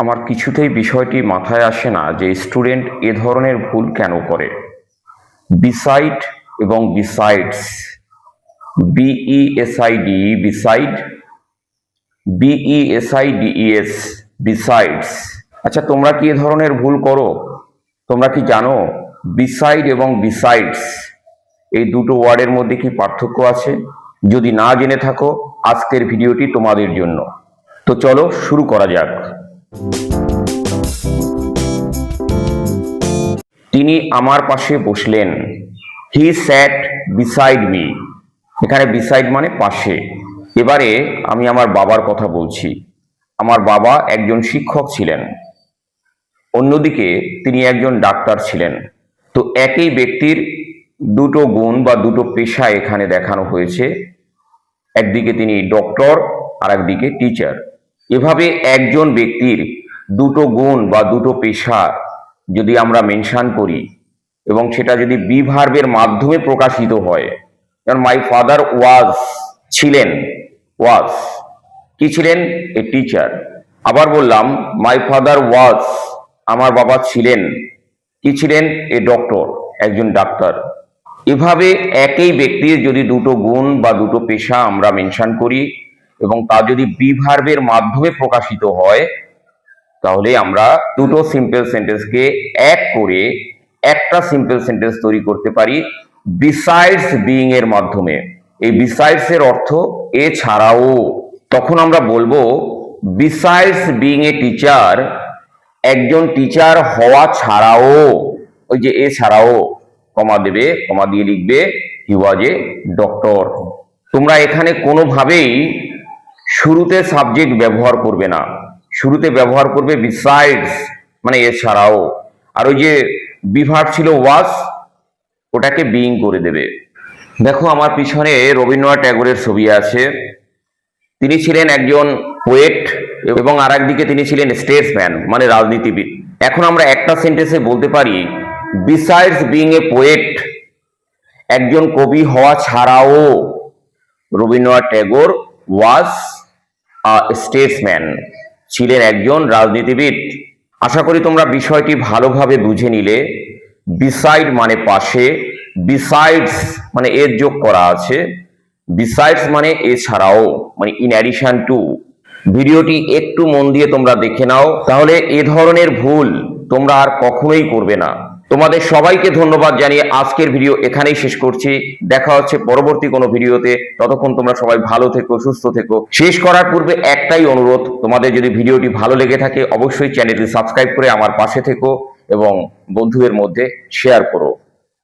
আমার কিছুতেই বিষয়টি মাথায় আসে না যে স্টুডেন্ট এ ধরনের ভুল কেন করে। বিসাইড এবং বিসাইডস, বিইএসআইডি বিসাইড, বিইএসআইডিইএস বিসাইডস। আচ্ছা, তোমরা কি এ ধরনের ভুল করো? তোমরা কি জানো বিসাইড এবং বিসাইডস এই দুটো ওয়ার্ডের মধ্যে কি পার্থক্য আছে? যদি না জেনে থাকো, আজকের ভিডিওটি তোমাদের জন্য। তো চলো শুরু করা যাক। তিনি আমার পাশে বসলেন। হি স্যাট বিসাইড মি। এখানে বিসাইড মানে পাশে। এবারে আমি আমার বাবার কথা বলছি। আমার বাবা একজন শিক্ষক ছিলেন, অন্যদিকে তিনি একজন ডাক্তার ছিলেন। তো একই ব্যক্তির দুটো গুণ বা দুটো পেশা এখানে দেখানো হয়েছে। একদিকে তিনি ডক্টর আর একদিকে টিচার। এভাবে একজন ব্যক্তির দুটো গুণ বা দুটো পেশা যদি আমরা মেনশন করি এবং সেটা যদি বি ভার্বের মাধ্যমে প্রকাশিত হয়, যেমন মাই ফাদার ওয়াজ, ছিলেন, ওয়াজ কি ছিলেন? A teacher. আবার বললাম মাই ফাদার ওয়াজ, আমার বাবা ছিলেন, কি ছিলেন? এ ডক্টর, একজন ডাক্তার। এভাবে একই ব্যক্তির যদি দুটো গুণ বা দুটো পেশা আমরা মেনশন করি এবং তা যদি বি ভার্বের মাধ্যমে প্রকাশিত হয়, তাহলে আমরা দুটো সিম্পল সেন্টেন্সকে এক করে একটা সিম্পল সেন্টেন্স তৈরি করতে পারি বিসাইডস বিইং এর মাধ্যমে। এই বিসাইডস এর অর্থ এছাড়াও। তখন আমরা বলবো বিসাইডস বিইং এ টিচার, একজন টিচার হওয়া ছাড়াও, ওই যে এছাড়াও কমা দেবে, কমা দিয়ে লিখবে হি ওয়াজ এ ডক্টর। তোমরা এখানে কোনোভাবেই শুরুতে সাবজেক্ট ব্যবহার করবে না, শুরুতে ব্যবহার করবে বিসাইডস মানে এছাড়াও। আর ওই যে বিভার্ব ছিল ওয়াজ, ওটাকে বিইং করে দেবে। দেখো আমার পিছনে রবীন্দ্রনাথ ট্যাগোরের ছবি আছে। তিনি ছিলেন একজন পোয়েট এবং আর একদিকে তিনি ছিলেন স্টেটসম্যান মানে রাজনীতিবিদ। এখন আমরা একটা সেন্টেন্সে বলতে পারি বিসাইডস বিইং এ পোয়েট, একজন কবি হওয়া ছাড়াও রবীন্দ্রনাথ ট্যাগোর ওয়াজ স্টেটসম্যান, ছিলেন একজন রাজনীতিবিদ। আশা করি তোমরা বিষয়টি ভালোভাবে বুঝে নিলে। বিসাইড মানে পাশে, বিসাইডস মানে এর যোগ করা আছে, বিসাইডস মানে এছাড়াও মানে ইন অ্যাডিশন টু। ভিডিওটি একটু মন দিয়ে তোমরা দেখে নাও, তাহলে এ ধরনের ভুল তোমরা আর কখনোই করবে না। তোমাদের সবাইকে ধন্যবাদ জানিয়ে আজকের ভিডিও এখানেই শেষ করছি। দেখা হচ্ছে পরবর্তী কোনো ভিডিওতে। ততক্ষণ তোমরা সবাই ভালো থেকো, সুস্থ থেকো। শেষ করার পূর্বে একটাই অনুরোধ, তোমাদের যদি ভিডিওটি ভালো লেগে থাকে অবশ্যই চ্যানেলটি সাবস্ক্রাইব করে আমার পাশে থেকো এবং বন্ধুদের মধ্যে শেয়ার করো।